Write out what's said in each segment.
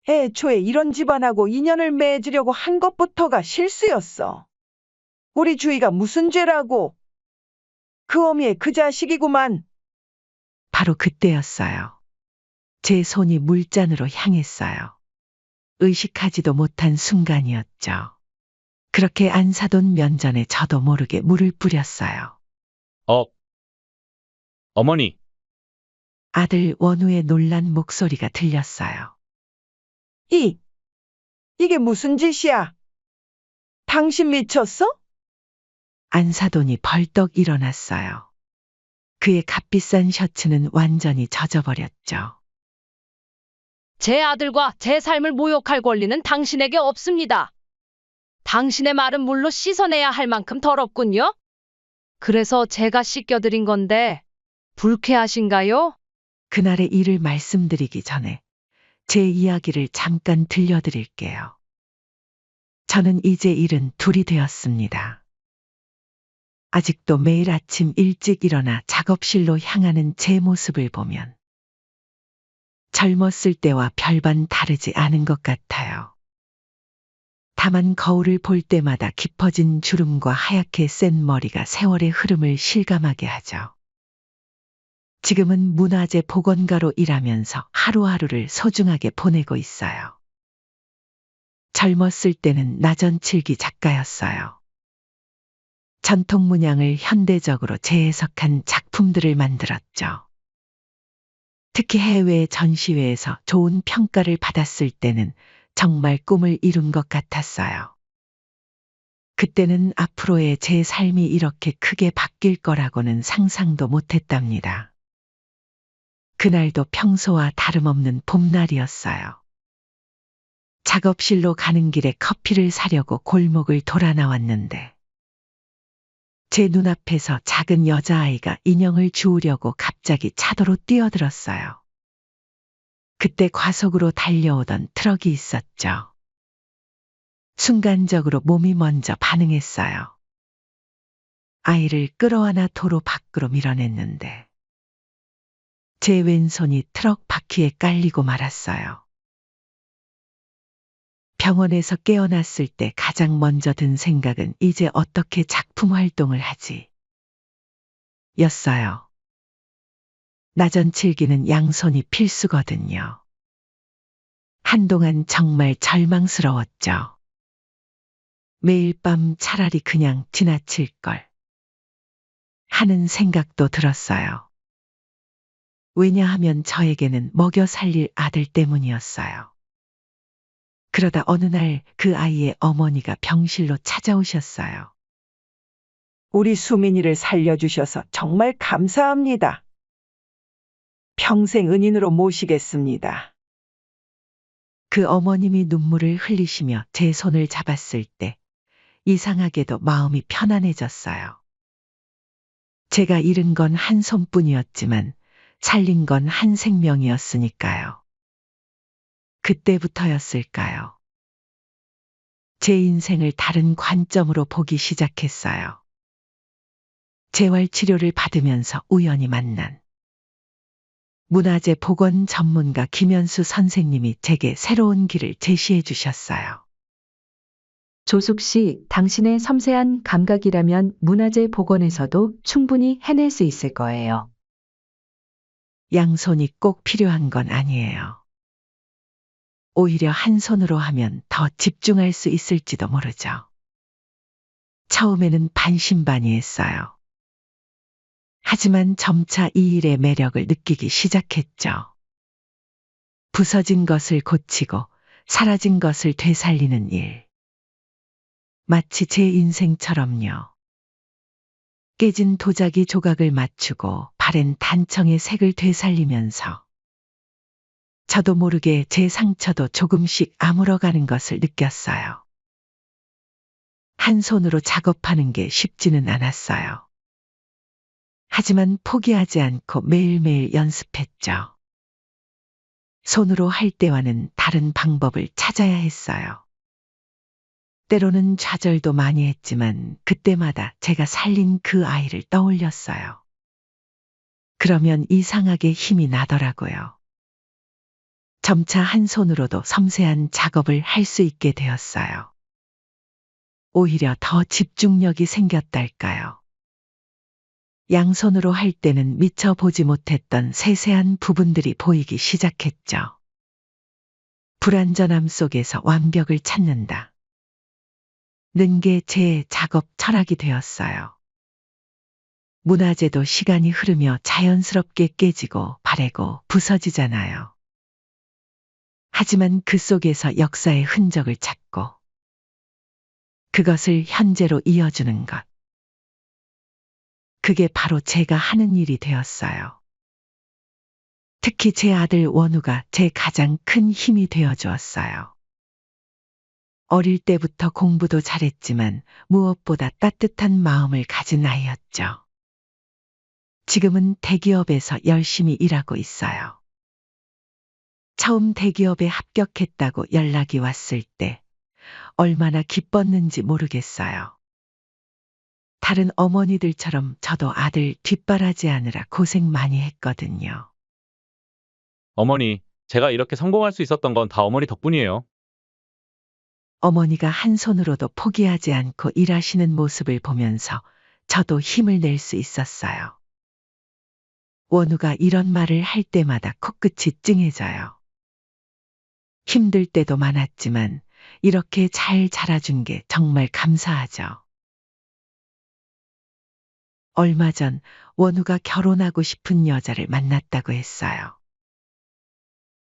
애초에 이런 집안하고 인연을 맺으려고 한 것부터가 실수였어. 우리 주희가 무슨 죄라고. 그 어미의 그 자식이구만. 바로 그때였어요. 제 손이 물잔으로 향했어요. 의식하지도 못한 순간이었죠. 그렇게 안 사돈 면전에 저도 모르게 물을 뿌렸어요. 어머니, 아들 원우의 놀란 목소리가 들렸어요. 이게 무슨 짓이야? 당신 미쳤어? 안 사돈이 벌떡 일어났어요. 그의 값비싼 셔츠는 완전히 젖어버렸죠. 제 아들과 제 삶을 모욕할 권리는 당신에게 없습니다. 당신의 말은 물로 씻어내야 할 만큼 더럽군요. 그래서 제가 씻겨드린 건데 불쾌하신가요? 그날의 일을 말씀드리기 전에 제 이야기를 잠깐 들려드릴게요. 저는 이제 72이 되었습니다. 아직도 매일 아침 일찍 일어나 작업실로 향하는 제 모습을 보면 젊었을 때와 별반 다르지 않은 것 같아요. 다만 거울을 볼 때마다 깊어진 주름과 하얗게 센 머리가 세월의 흐름을 실감하게 하죠. 지금은 문화재 복원가로 일하면서 하루하루를 소중하게 보내고 있어요. 젊었을 때는 나전칠기 작가였어요. 전통 문양을 현대적으로 재해석한 작품들을 만들었죠. 특히 해외 전시회에서 좋은 평가를 받았을 때는 정말 꿈을 이룬 것 같았어요. 그때는 앞으로의 제 삶이 이렇게 크게 바뀔 거라고는 상상도 못했답니다. 그날도 평소와 다름없는 봄날이었어요. 작업실로 가는 길에 커피를 사려고 골목을 돌아 나왔는데 제 눈앞에서 작은 여자아이가 인형을 주우려고 갑자기 차도로 뛰어들었어요. 그때 과속으로 달려오던 트럭이 있었죠. 순간적으로 몸이 먼저 반응했어요. 아이를 끌어안아 도로 밖으로 밀어냈는데 제 왼손이 트럭 바퀴에 깔리고 말았어요. 병원에서 깨어났을 때 가장 먼저 든 생각은 이제 어떻게 작품 활동을 하지? 였어요. 나전칠기는 양손이 필수거든요. 한동안 정말 절망스러웠죠. 매일 밤 차라리 그냥 지나칠 걸 하는 생각도 들었어요. 왜냐하면 저에게는 먹여 살릴 아들 때문이었어요. 그러다 어느 날 그 아이의 어머니가 병실로 찾아오셨어요. 우리 수민이를 살려주셔서 정말 감사합니다. 평생 은인으로 모시겠습니다. 그 어머님이 눈물을 흘리시며 제 손을 잡았을 때 이상하게도 마음이 편안해졌어요. 제가 잃은 건 한 손뿐이었지만 살린 건 한 생명이었으니까요. 그때부터였을까요? 제 인생을 다른 관점으로 보기 시작했어요. 재활치료를 받으면서 우연히 만난 문화재 복원 전문가 김현수 선생님이 제게 새로운 길을 제시해 주셨어요. 조숙 씨, 당신의 섬세한 감각이라면 문화재 복원에서도 충분히 해낼 수 있을 거예요. 양손이 꼭 필요한 건 아니에요. 오히려 한 손으로 하면 더 집중할 수 있을지도 모르죠. 처음에는 반신반의했어요. 하지만 점차 이 일의 매력을 느끼기 시작했죠. 부서진 것을 고치고 사라진 것을 되살리는 일. 마치 제 인생처럼요. 깨진 도자기 조각을 맞추고 바랜 단청의 색을 되살리면서 저도 모르게 제 상처도 조금씩 아물어가는 것을 느꼈어요. 한 손으로 작업하는 게 쉽지는 않았어요. 하지만 포기하지 않고 매일매일 연습했죠. 손으로 할 때와는 다른 방법을 찾아야 했어요. 때로는 좌절도 많이 했지만 그때마다 제가 살린 그 아이를 떠올렸어요. 그러면 이상하게 힘이 나더라고요. 점차 한 손으로도 섬세한 작업을 할 수 있게 되었어요. 오히려 더 집중력이 생겼달까요. 양손으로 할 때는 미처 보지 못했던 세세한 부분들이 보이기 시작했죠. 불완전함 속에서 완벽을 찾는다. 는 게 제 작업 철학이 되었어요. 문화재도 시간이 흐르며 자연스럽게 깨지고 바래고 부서지잖아요. 하지만 그 속에서 역사의 흔적을 찾고 그것을 현재로 이어주는 것. 그게 바로 제가 하는 일이 되었어요. 특히 제 아들 원우가 제 가장 큰 힘이 되어 주었어요. 어릴 때부터 공부도 잘했지만 무엇보다 따뜻한 마음을 가진 아이였죠. 지금은 대기업에서 열심히 일하고 있어요. 처음 대기업에 합격했다고 연락이 왔을 때 얼마나 기뻤는지 모르겠어요. 다른 어머니들처럼 저도 아들 뒷바라지하느라 고생 많이 했거든요. 어머니, 제가 이렇게 성공할 수 있었던 건 다 어머니 덕분이에요. 어머니가 한 손으로도 포기하지 않고 일하시는 모습을 보면서 저도 힘을 낼 수 있었어요. 원우가 이런 말을 할 때마다 코끝이 찡해져요. 힘들 때도 많았지만 이렇게 잘 자라준 게 정말 감사하죠. 얼마 전 원우가 결혼하고 싶은 여자를 만났다고 했어요.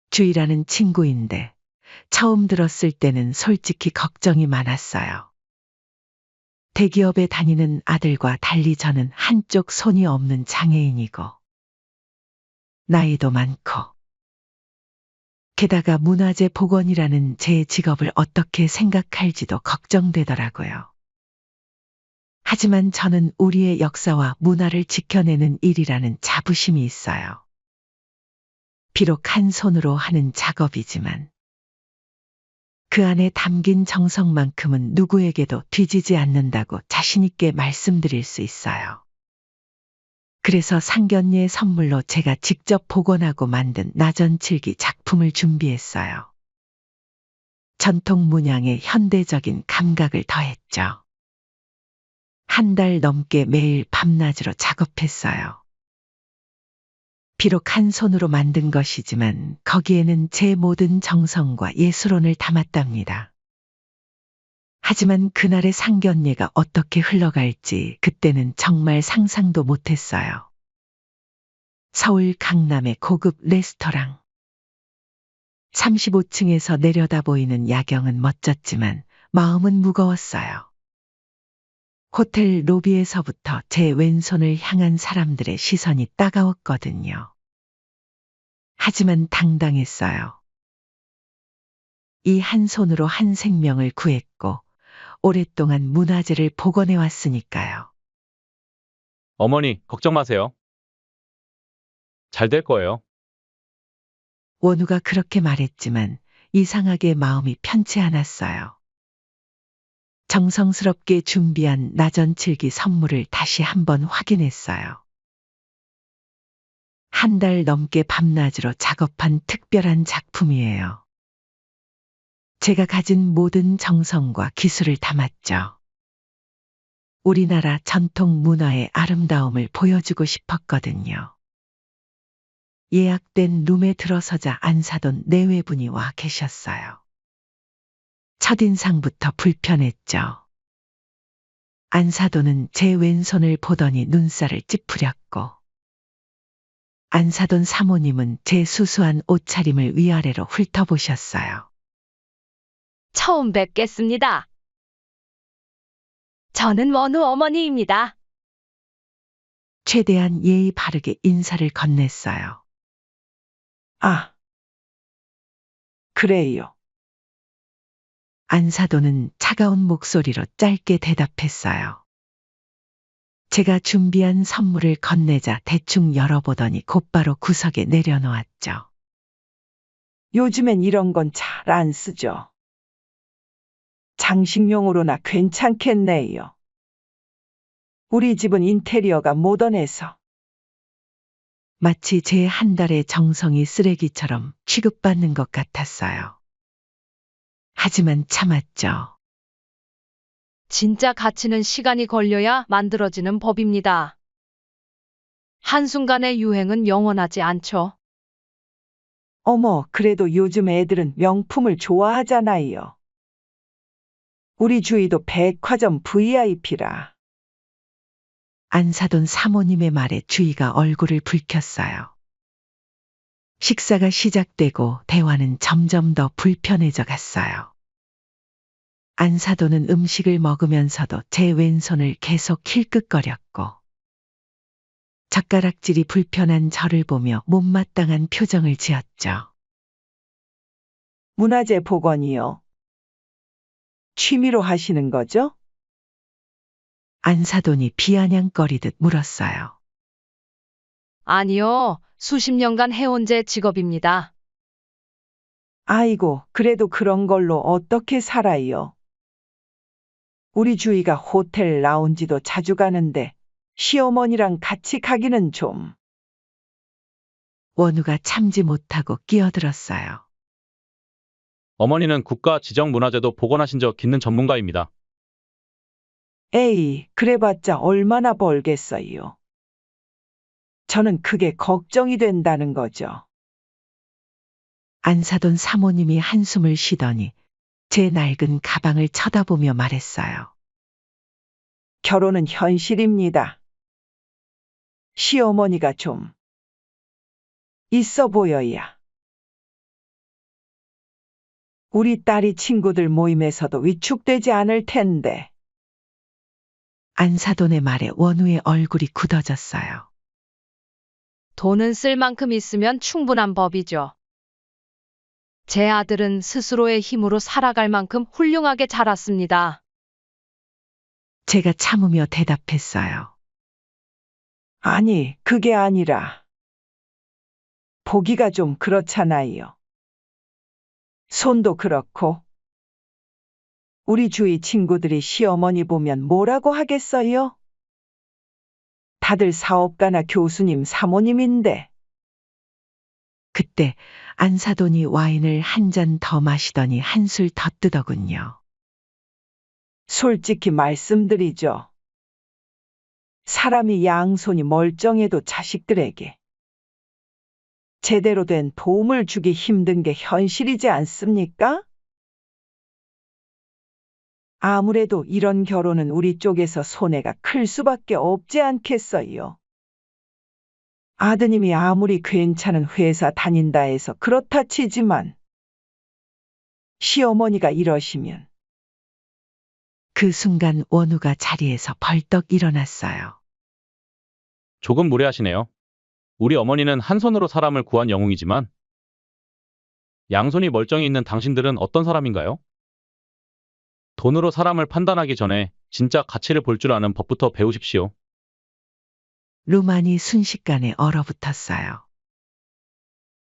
주희라는 친구인데 처음 들었을 때는 솔직히 걱정이 많았어요. 대기업에 다니는 아들과 달리 저는 한쪽 손이 없는 장애인이고 나이도 많고 게다가 문화재 복원이라는 제 직업을 어떻게 생각할지도 걱정되더라고요. 하지만 저는 우리의 역사와 문화를 지켜내는 일이라는 자부심이 있어요. 비록 한 손으로 하는 작업이지만 그 안에 담긴 정성만큼은 누구에게도 뒤지지 않는다고 자신있게 말씀드릴 수 있어요. 그래서 상견례 선물로 제가 직접 복원하고 만든 나전칠기 작품을 준비했어요. 전통 문양에 현대적인 감각을 더했죠. 한 달 넘게 매일 밤낮으로 작업했어요. 비록 한 손으로 만든 것이지만 거기에는 제 모든 정성과 예술혼을 담았답니다. 하지만 그날의 상견례가 어떻게 흘러갈지 그때는 정말 상상도 못했어요. 서울 강남의 고급 레스토랑. 35층에서 내려다 보이는 야경은 멋졌지만 마음은 무거웠어요. 호텔 로비에서부터 제 왼손을 향한 사람들의 시선이 따가웠거든요. 하지만 당당했어요. 이 한 손으로 한 생명을 구했고 오랫동안 문화재를 복원해 왔으니까요. 어머니, 걱정 마세요. 잘 될 거예요. 원우가 그렇게 말했지만 이상하게 마음이 편치 않았어요. 정성스럽게 준비한 나전칠기 선물을 다시 한번 확인했어요. 한 달 넘게 밤낮으로 작업한 특별한 작품이에요. 제가 가진 모든 정성과 기술을 담았죠. 우리나라 전통 문화의 아름다움을 보여주고 싶었거든요. 예약된 룸에 들어서자 안사돈 내외분이 와 계셨어요. 첫인상부터 불편했죠. 안사돈은 제 왼손을 보더니 눈살을 찌푸렸고 안사돈 사모님은 제 수수한 옷차림을 위아래로 훑어보셨어요. 처음 뵙겠습니다. 저는 원우 어머니입니다. 최대한 예의 바르게 인사를 건넸어요. 아, 그래요. 안사돈은 차가운 목소리로 짧게 대답했어요. 제가 준비한 선물을 건네자 대충 열어보더니 곧바로 구석에 내려놓았죠. 요즘엔 이런 건 잘 안 쓰죠. 장식용으로나 괜찮겠네요. 우리 집은 인테리어가 모던해서 마치 제 한 달의 정성이 쓰레기처럼 취급받는 것 같았어요. 하지만 참았죠. 진짜 가치는 시간이 걸려야 만들어지는 법입니다. 한순간의 유행은 영원하지 않죠. 어머, 그래도 요즘 애들은 명품을 좋아하잖아요. 우리 주위도 백화점 VIP라. 안사돈 사모님의 말에 주희가 얼굴을 붉혔어요. 식사가 시작되고 대화는 점점 더 불편해져 갔어요. 안사돈은 음식을 먹으면서도 제 왼손을 계속 힐끗거렸고 젓가락질이 불편한 저를 보며 못마땅한 표정을 지었죠. 문화재 복원이요. 취미로 하시는 거죠? 안사돈이 비아냥거리듯 물었어요. 아니요, 수십 년간 해온 제 직업입니다. 아이고, 그래도 그런 걸로 어떻게 살아요? 우리 주희가 호텔 라운지도 자주 가는데 시어머니랑 같이 가기는 좀. 원우가 참지 못하고 끼어들었어요. 어머니는 국가 지정 문화재도 복원하신 적 있는 전문가입니다. 에이, 그래봤자 얼마나 벌겠어요. 저는 그게 걱정이 된다는 거죠. 안사돈 사모님이 한숨을 쉬더니 제 낡은 가방을 쳐다보며 말했어요. 결혼은 현실입니다. 시어머니가 좀 있어 보여야. 우리 딸이 친구들 모임에서도 위축되지 않을 텐데. 안사돈의 말에 원우의 얼굴이 굳어졌어요. 돈은 쓸 만큼 있으면 충분한 법이죠. 제 아들은 스스로의 힘으로 살아갈 만큼 훌륭하게 자랐습니다. 제가 참으며 대답했어요. 아니, 그게 아니라. 보기가 좀 그렇잖아요. 손도 그렇고. 우리 주위 친구들이 시어머니 보면 뭐라고 하겠어요? 다들 사업가나 교수님, 사모님인데. 그때 안사돈이 와인을 한 잔 더 마시더니 한술 더 뜨더군요. 솔직히 말씀드리죠. 사람이 양손이 멀쩡해도 자식들에게 제대로 된 도움을 주기 힘든 게 현실이지 않습니까? 아무래도 이런 결혼은 우리 쪽에서 손해가 클 수밖에 없지 않겠어요. 아드님이 아무리 괜찮은 회사 다닌다 해서 그렇다 치지만 시어머니가 이러시면 그 순간 원우가 자리에서 벌떡 일어났어요. 조금 무례하시네요. 우리 어머니는 한 손으로 사람을 구한 영웅이지만 양손이 멀쩡히 있는 당신들은 어떤 사람인가요? 돈으로 사람을 판단하기 전에 진짜 가치를 볼 줄 아는 법부터 배우십시오. 루만이 순식간에 얼어붙었어요.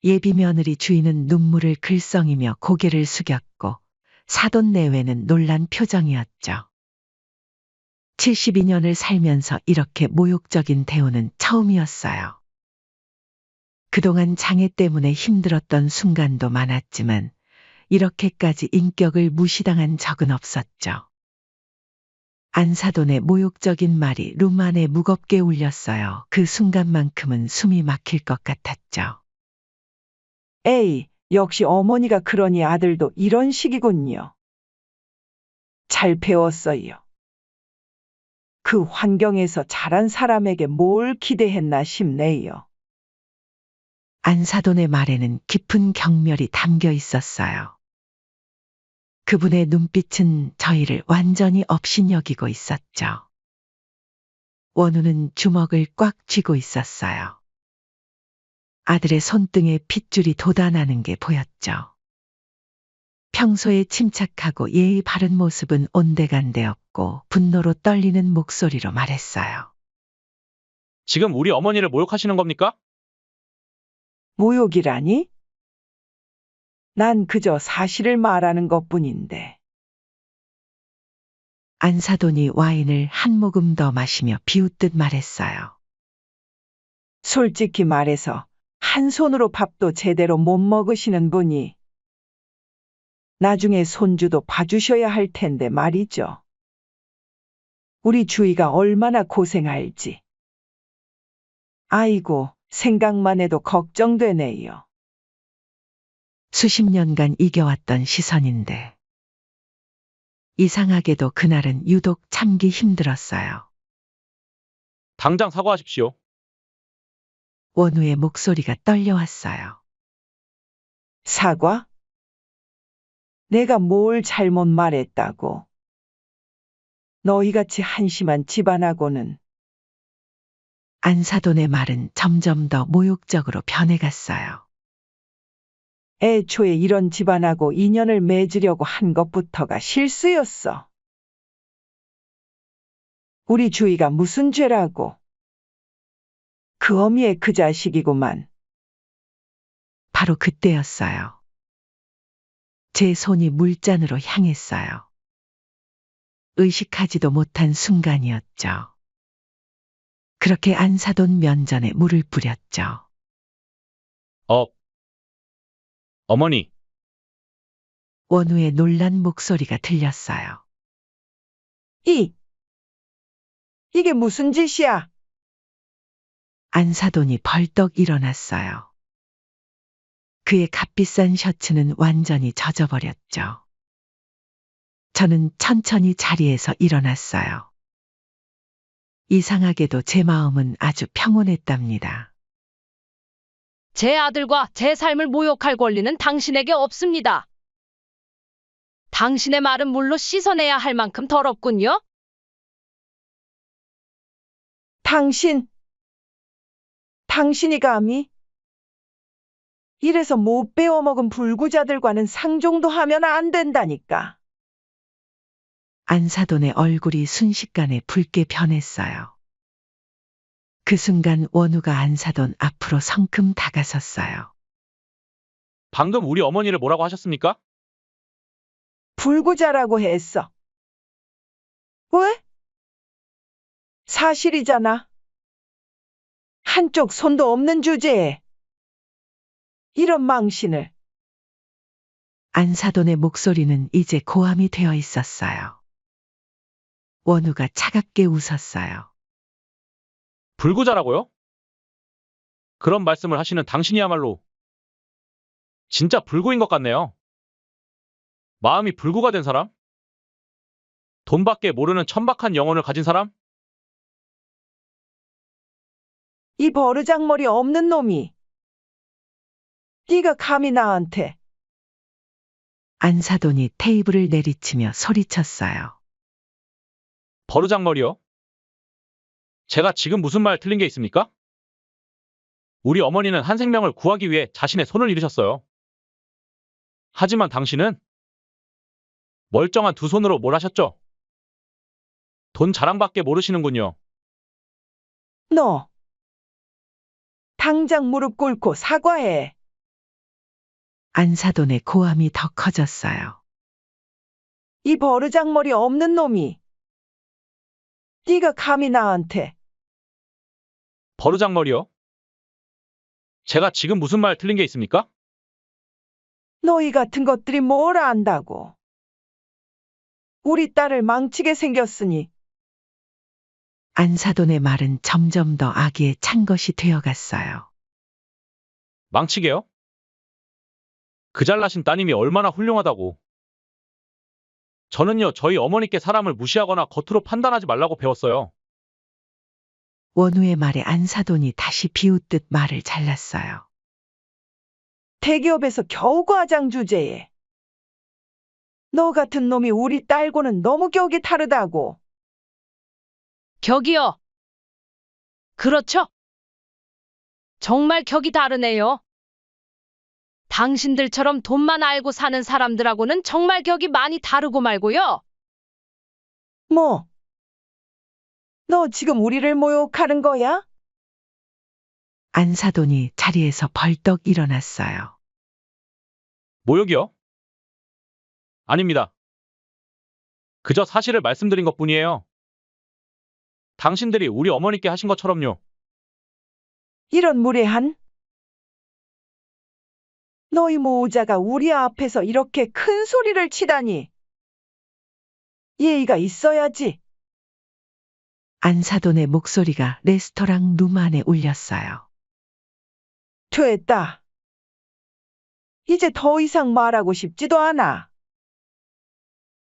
예비 며느리 주인은 눈물을 글썽이며 고개를 숙였고 사돈 내외는 놀란 표정이었죠. 72년을 살면서 이렇게 모욕적인 대우는 처음이었어요. 그동안 장애 때문에 힘들었던 순간도 많았지만 이렇게까지 인격을 무시당한 적은 없었죠. 안사돈의 모욕적인 말이 루만에 무겁게 울렸어요. 그 순간만큼은 숨이 막힐 것 같았죠. 에이, 역시 어머니가 그러니 아들도 이런 식이군요. 잘 배웠어요. 그 환경에서 자란 사람에게 뭘 기대했나 싶네요. 안사돈의 말에는 깊은 경멸이 담겨 있었어요. 그분의 눈빛은 저희를 완전히 업신여기고 있었죠. 원우는 주먹을 꽉 쥐고 있었어요. 아들의 손등에 핏줄이 돋아나는 게 보였죠. 평소에 침착하고 예의 바른 모습은 온데간데 없고 분노로 떨리는 목소리로 말했어요. 지금 우리 어머니를 모욕하시는 겁니까? 모욕이라니? 난 그저 사실을 말하는 것뿐인데. 안사돈이 와인을 한 모금 더 마시며 비웃듯 말했어요. 솔직히 말해서 한 손으로 밥도 제대로 못 먹으시는 분이 나중에 손주도 봐주셔야 할 텐데 말이죠. 우리 주희가 얼마나 고생할지. 아이고, 생각만 해도 걱정되네요. 수십 년간 이겨왔던 시선인데 이상하게도 그날은 유독 참기 힘들었어요. 당장 사과하십시오. 원우의 목소리가 떨려왔어요. 사과? 내가 뭘 잘못 말했다고. 너희같이 한심한 집안하고는. 안사돈의 말은 점점 더 모욕적으로 변해갔어요. 애초에 이런 집안하고 인연을 맺으려고 한 것부터가 실수였어. 우리 주희가 무슨 죄라고. 그 어미의 그 자식이구만. 바로 그때였어요. 제 손이 물잔으로 향했어요. 의식하지도 못한 순간이었죠. 그렇게 안사돈 면전에 물을 뿌렸죠. 어머니, 원우의 놀란 목소리가 들렸어요. 이게 무슨 짓이야? 안사돈이 벌떡 일어났어요. 그의 값비싼 셔츠는 완전히 젖어버렸죠. 저는 천천히 자리에서 일어났어요. 이상하게도 제 마음은 아주 평온했답니다. 제 아들과 제 삶을 모욕할 권리는 당신에게 없습니다. 당신의 말은 물로 씻어내야 할 만큼 더럽군요. 당신이 감히? 이래서 못 배워먹은 불구자들과는 상종도 하면 안 된다니까. 안사돈의 얼굴이 순식간에 붉게 변했어요. 그 순간 원우가 안사돈 앞으로 성큼 다가섰어요. 방금 우리 어머니를 뭐라고 하셨습니까? 불구자라고 했어. 왜? 사실이잖아. 한쪽 손도 없는 주제에 이런 망신을. 안사돈의 목소리는 이제 고함이 되어 있었어요. 원우가 차갑게 웃었어요. 불구자라고요? 그런 말씀을 하시는 당신이야말로 진짜 불구인 것 같네요. 마음이 불구가 된 사람? 돈밖에 모르는 천박한 영혼을 가진 사람? 이 버르장머리 없는 놈이. 네가 감히 나한테. 안사돈이 테이블을 내리치며 소리쳤어요. 버르장머리요? 제가 지금 무슨 말 틀린 게 있습니까? 우리 어머니는 한 생명을 구하기 위해 자신의 손을 잃으셨어요. 하지만 당신은 멀쩡한 두 손으로 뭘 하셨죠? 돈 자랑밖에 모르시는군요. 너. 당장 무릎 꿇고 사과해. 안사돈의 고함이 더 커졌어요. 이 버르장머리 없는 놈이. 네가 감히 나한테. 버르장머리요? 제가 지금 무슨 말 틀린 게 있습니까? 너희 같은 것들이 뭘 안다고. 우리 딸을 망치게 생겼으니. 안사돈의 말은 점점 더 악의에 찬 것이 되어갔어요. 망치게요? 그 잘나신 따님이 얼마나 훌륭하다고. 저는요, 저희 어머니께 사람을 무시하거나 겉으로 판단하지 말라고 배웠어요. 원우의 말에 안사돈이 다시 비웃듯 말을 잘랐어요. 대기업에서 겨우 과장 주제에. 너 같은 놈이 우리 딸고는 너무 격이 다르다고. 격이요. 그렇죠? 정말 격이 다르네요. 당신들처럼 돈만 알고 사는 사람들하고는 정말 격이 많이 다르고 말고요. 뭐? 너 지금 우리를 모욕하는 거야? 안사돈이 자리에서 벌떡 일어났어요. 모욕이요? 아닙니다. 그저 사실을 말씀드린 것뿐이에요. 당신들이 우리 어머니께 하신 것처럼요. 이런 무례한? 너희 모자가 우리 앞에서 이렇게 큰 소리를 치다니. 예의가 있어야지. 안사돈의 목소리가 레스토랑 룸 안에 울렸어요. 됐다. 이제 더 이상 말하고 싶지도 않아.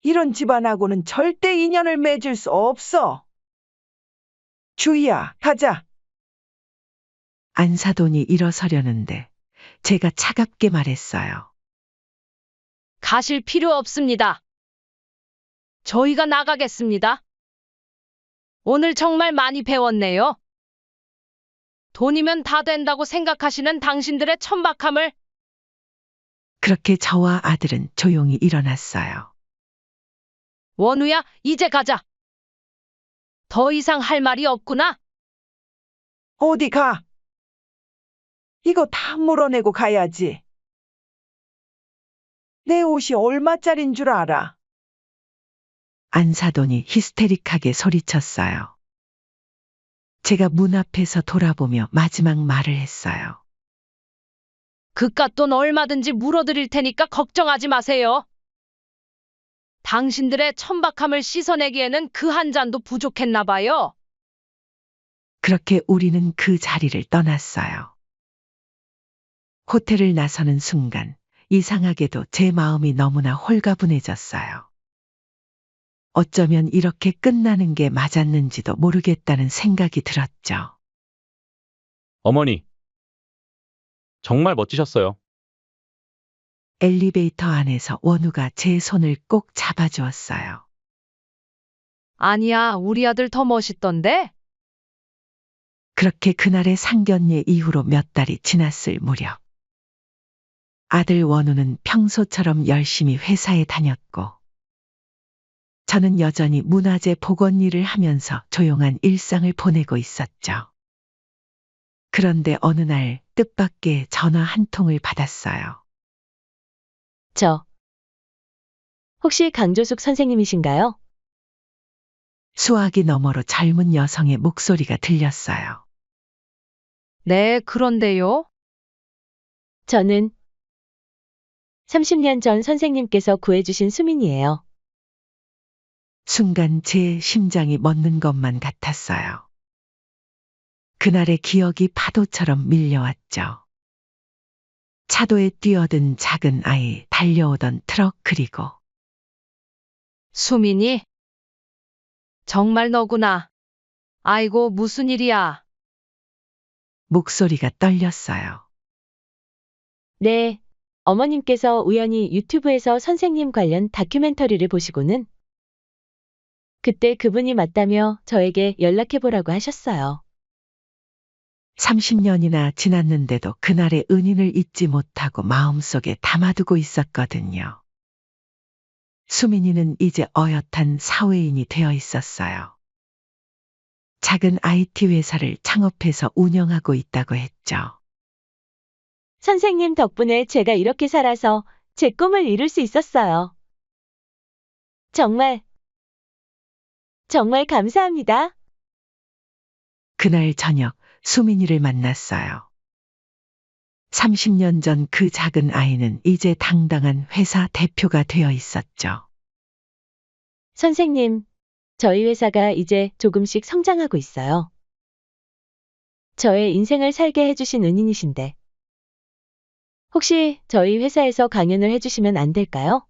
이런 집안하고는 절대 인연을 맺을 수 없어. 주희야, 가자. 안사돈이 일어서려는데 제가 차갑게 말했어요. 가실 필요 없습니다. 저희가 나가겠습니다. 오늘 정말 많이 배웠네요. 돈이면 다 된다고 생각하시는 당신들의 천박함을. 그렇게 저와 아들은 조용히 일어났어요. 원우야, 이제 가자. 더 이상 할 말이 없구나. 어디 가? 이거 다 물어내고 가야지. 내 옷이 얼마짜린 줄 알아? 안사돈이 히스테릭하게 소리쳤어요. 제가 문 앞에서 돌아보며 마지막 말을 했어요. 그깟 돈 얼마든지 물어드릴 테니까 걱정하지 마세요. 당신들의 천박함을 씻어내기에는 그 한 잔도 부족했나 봐요. 그렇게 우리는 그 자리를 떠났어요. 호텔을 나서는 순간 이상하게도 제 마음이 너무나 홀가분해졌어요. 어쩌면 이렇게 끝나는 게 맞았는지도 모르겠다는 생각이 들었죠. 어머니, 정말 멋지셨어요. 엘리베이터 안에서 원우가 제 손을 꼭 잡아주었어요. 아니야, 우리 아들 더 멋있던데? 그렇게 그날의 상견례 이후로 몇 달이 지났을 무렵 아들 원우는 평소처럼 열심히 회사에 다녔고 저는 여전히 문화재 복원 일을 하면서 조용한 일상을 보내고 있었죠. 그런데 어느 날 뜻밖의 전화 한 통을 받았어요. 혹시 강조숙 선생님이신가요? 수화기 너머로 젊은 여성의 목소리가 들렸어요. 네, 그런데요. 저는 30년 전 선생님께서 구해주신 수민이에요. 순간 제 심장이 멎는 것만 같았어요. 그날의 기억이 파도처럼 밀려왔죠. 차도에 뛰어든 작은 아이, 달려오던 트럭, 그리고 수민이? 정말 너구나. 아이고, 무슨 일이야. 목소리가 떨렸어요. 네, 어머님께서 우연히 유튜브에서 선생님 관련 다큐멘터리를 보시고는 그때 그분이 맞다며 저에게 연락해보라고 하셨어요. 30년이나 지났는데도 그날의 은인을 잊지 못하고 마음속에 담아두고 있었거든요. 수민이는 이제 어엿한 사회인이 되어 있었어요. 작은 IT 회사를 창업해서 운영하고 있다고 했죠. 선생님 덕분에 제가 이렇게 살아서 제 꿈을 이룰 수 있었어요. 정말 감사합니다. 그날 저녁 수민이를 만났어요. 30년 전 그 작은 아이는 이제 당당한 회사 대표가 되어 있었죠. 선생님, 저희 회사가 이제 조금씩 성장하고 있어요. 저의 인생을 살게 해주신 은인이신데 혹시 저희 회사에서 강연을 해주시면 안 될까요?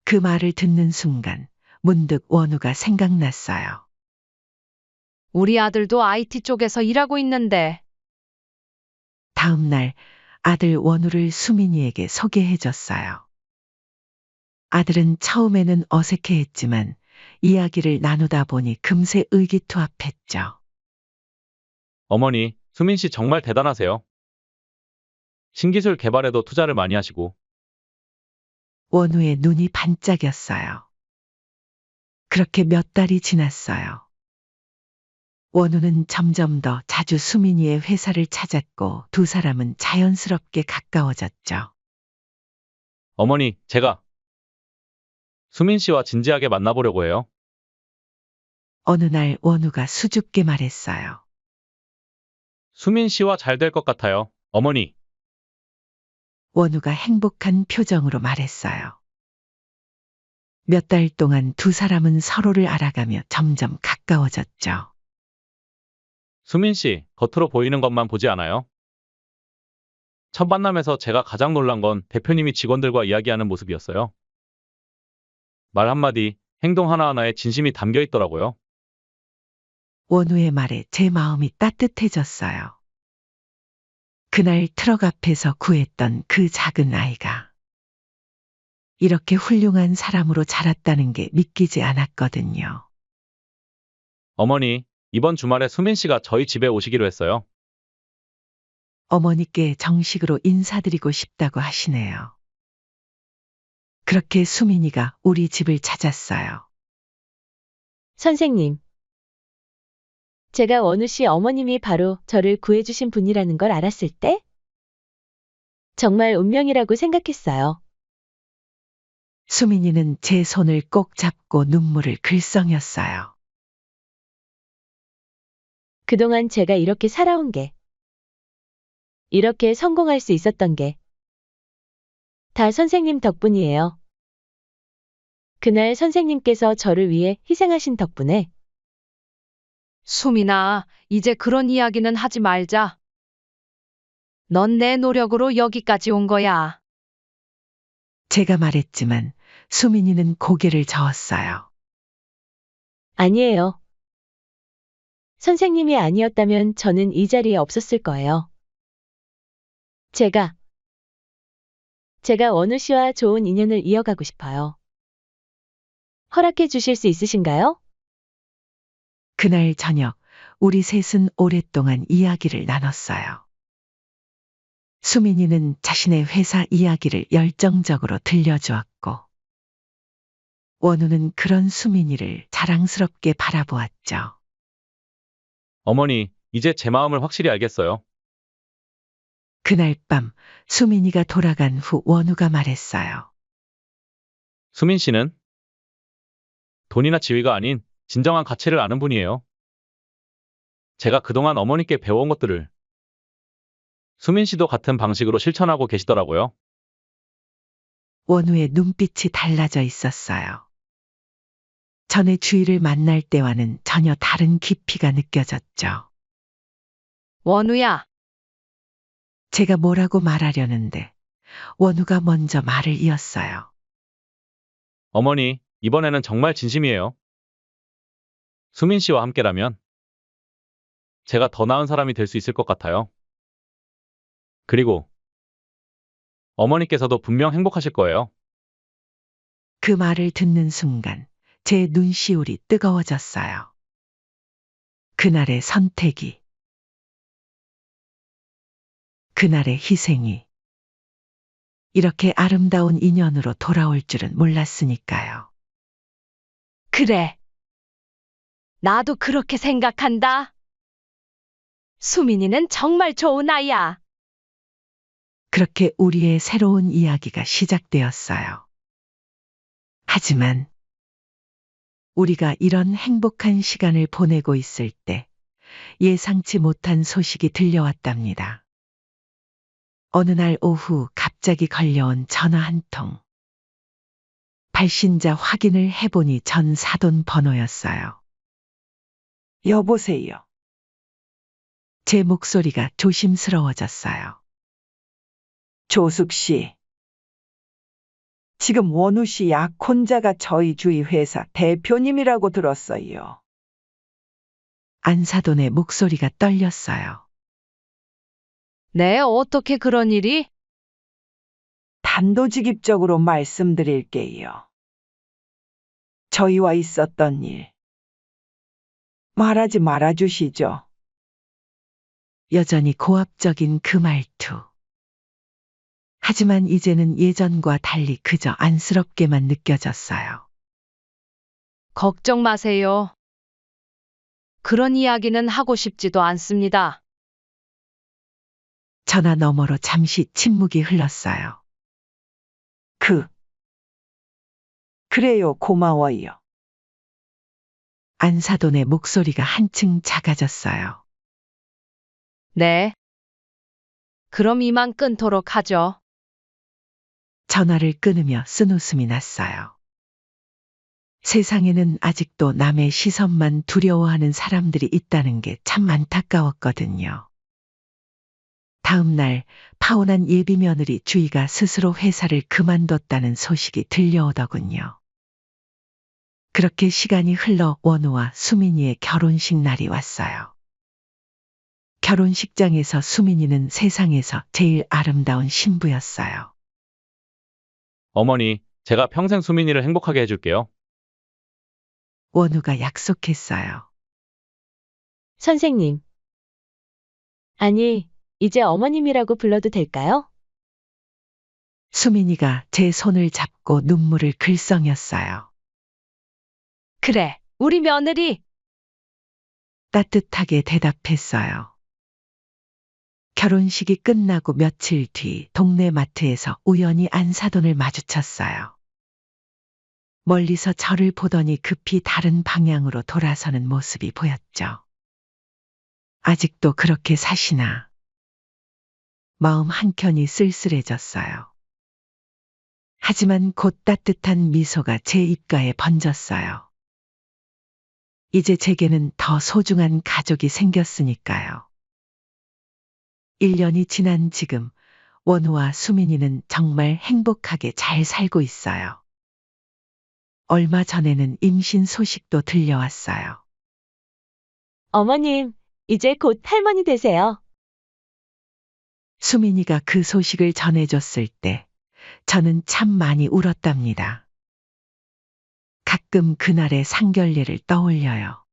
그 말을 듣는 순간 문득 원우가 생각났어요. 우리 아들도 IT 쪽에서 일하고 있는데. 다음 날 아들 원우를 수민이에게 소개해줬어요. 아들은 처음에는 어색해했지만 이야기를 나누다 보니 금세 의기투합했죠. 어머니, 수민 씨 정말 대단하세요. 신기술 개발에도 투자를 많이 하시고. 원우의 눈이 반짝였어요. 그렇게 몇 달이 지났어요. 원우는 점점 더 자주 수민이의 회사를 찾았고 두 사람은 자연스럽게 가까워졌죠. 어머니, 제가 수민 씨와 진지하게 만나보려고 해요. 어느 날 원우가 수줍게 말했어요. 수민 씨와 잘 될 것 같아요, 어머니. 원우가 행복한 표정으로 말했어요. 몇 달 동안 두 사람은 서로를 알아가며 점점 가까워졌죠. 수민 씨, 겉으로 보이는 것만 보지 않아요? 첫 만남에서 제가 가장 놀란 건 대표님이 직원들과 이야기하는 모습이었어요. 말 한마디, 행동 하나하나에 진심이 담겨 있더라고요. 원우의 말에 제 마음이 따뜻해졌어요. 그날 트럭 앞에서 구했던 그 작은 아이가 이렇게 훌륭한 사람으로 자랐다는 게 믿기지 않았거든요. 어머니, 이번 주말에 수민 씨가 저희 집에 오시기로 했어요. 어머니께 정식으로 인사드리고 싶다고 하시네요. 그렇게 수민이가 우리 집을 찾았어요. 선생님. 제가 원우 씨 어머님이 바로 저를 구해주신 분이라는 걸 알았을 때 정말 운명이라고 생각했어요. 수민이는 제 손을 꼭 잡고 눈물을 글썽였어요. 그동안 제가 이렇게 살아온 게, 이렇게 성공할 수 있었던 게 다 선생님 덕분이에요. 그날 선생님께서 저를 위해 희생하신 덕분에 수민아, 이제 그런 이야기는 하지 말자. 넌 내 노력으로 여기까지 온 거야. 제가 말했지만 수민이는 고개를 저었어요. 아니에요. 선생님이 아니었다면 저는 이 자리에 없었을 거예요. 제가 원우 씨와 좋은 인연을 이어가고 싶어요. 허락해 주실 수 있으신가요? 그날 저녁 우리 셋은 오랫동안 이야기를 나눴어요. 수민이는 자신의 회사 이야기를 열정적으로 들려주었고 원우는 그런 수민이를 자랑스럽게 바라보았죠. 어머니, 이제 제 마음을 확실히 알겠어요. 그날 밤 수민이가 돌아간 후 원우가 말했어요. 수민 씨는 돈이나 지위가 아닌 진정한 가치를 아는 분이에요. 제가 그동안 어머니께 배워온 것들을 수민 씨도 같은 방식으로 실천하고 계시더라고요. 원우의 눈빛이 달라져 있었어요. 전에 주위를 만날 때와는 전혀 다른 깊이가 느껴졌죠. 원우야, 제가 뭐라고 말하려는데 원우가 먼저 말을 이었어요. 어머니, 이번에는 정말 진심이에요. 수민 씨와 함께라면 제가 더 나은 사람이 될 수 있을 것 같아요. 그리고 어머니께서도 분명 행복하실 거예요. 그 말을 듣는 순간 제 눈시울이 뜨거워졌어요. 그날의 선택이, 그날의 희생이 이렇게 아름다운 인연으로 돌아올 줄은 몰랐으니까요. 그래. 나도 그렇게 생각한다. 수민이는 정말 좋은 아이야. 그렇게 우리의 새로운 이야기가 시작되었어요. 하지만 우리가 이런 행복한 시간을 보내고 있을 때 예상치 못한 소식이 들려왔답니다. 어느 날 오후 갑자기 걸려온 전화 한 통. 발신자 확인을 해보니 전 사돈 번호였어요. 여보세요. 제 목소리가 조심스러워졌어요. 조숙 씨. 지금 원우 씨 약혼자가 저희 주위 회사 대표님이라고 들었어요. 안사돈의 목소리가 떨렸어요. 네, 어떻게 그런 일이? 단도직입적으로 말씀드릴게요. 저희와 있었던 일. 말하지 말아주시죠. 여전히 고압적인 그 말투. 하지만 이제는 예전과 달리 그저 안쓰럽게만 느껴졌어요. 걱정 마세요. 그런 이야기는 하고 싶지도 않습니다. 전화 너머로 잠시 침묵이 흘렀어요. 그래요, 고마워요. 안사돈의 목소리가 한층 작아졌어요. 네. 그럼 이만 끊도록 하죠. 전화를 끊으며 쓴웃음이 났어요. 세상에는 아직도 남의 시선만 두려워하는 사람들이 있다는 게 참 안타까웠거든요. 다음 날 파혼한 예비 며느리 주희가 스스로 회사를 그만뒀다는 소식이 들려오더군요. 그렇게 시간이 흘러 원우와 수민이의 결혼식 날이 왔어요. 결혼식장에서 수민이는 세상에서 제일 아름다운 신부였어요. 어머니, 제가 평생 수민이를 행복하게 해줄게요. 원우가 약속했어요. 선생님. 아니, 이제 어머님이라고 불러도 될까요? 수민이가 제 손을 잡고 눈물을 글썽였어요. 그래, 우리 며느리. 따뜻하게 대답했어요. 결혼식이 끝나고 며칠 뒤 동네 마트에서 우연히 안사돈을 마주쳤어요. 멀리서 저를 보더니 급히 다른 방향으로 돌아서는 모습이 보였죠. 아직도 그렇게 사시나. 마음 한켠이 쓸쓸해졌어요. 하지만 곧 따뜻한 미소가 제 입가에 번졌어요. 이제 제게는 더 소중한 가족이 생겼으니까요. 1년이 지난 지금 원우와 수민이는 정말 행복하게 잘 살고 있어요. 얼마 전에는 임신 소식도 들려왔어요. 어머님, 이제 곧 할머니 되세요. 수민이가 그 소식을 전해줬을 때 저는 참 많이 울었답니다. 가끔 그날의 상견례를 떠올려요.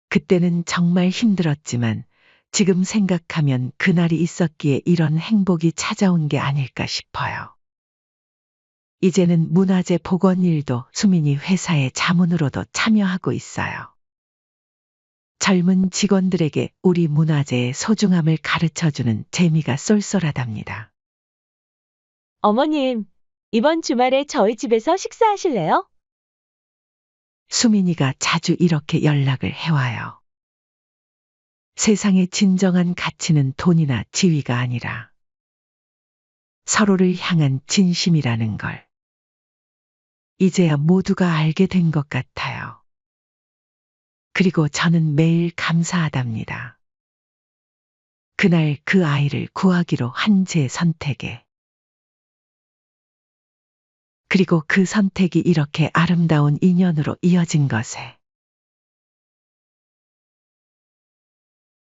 그때는 정말 힘들었지만 지금 생각하면 그날이 있었기에 이런 행복이 찾아온 게 아닐까 싶어요. 이제는 문화재 복원 일도 수민이 회사의 자문으로도 참여하고 있어요. 젊은 직원들에게 우리 문화재의 소중함을 가르쳐주는 재미가 쏠쏠하답니다. 어머님, 이번 주말에 저희 집에서 식사하실래요? 수민이가 자주 이렇게 연락을 해와요. 세상의 진정한 가치는 돈이나 지위가 아니라 서로를 향한 진심이라는 걸 이제야 모두가 알게 된 것 같아요. 그리고 저는 매일 감사하답니다. 그날 그 아이를 구하기로 한 제 선택에. 그리고 그 선택이 이렇게 아름다운 인연으로 이어진 것에.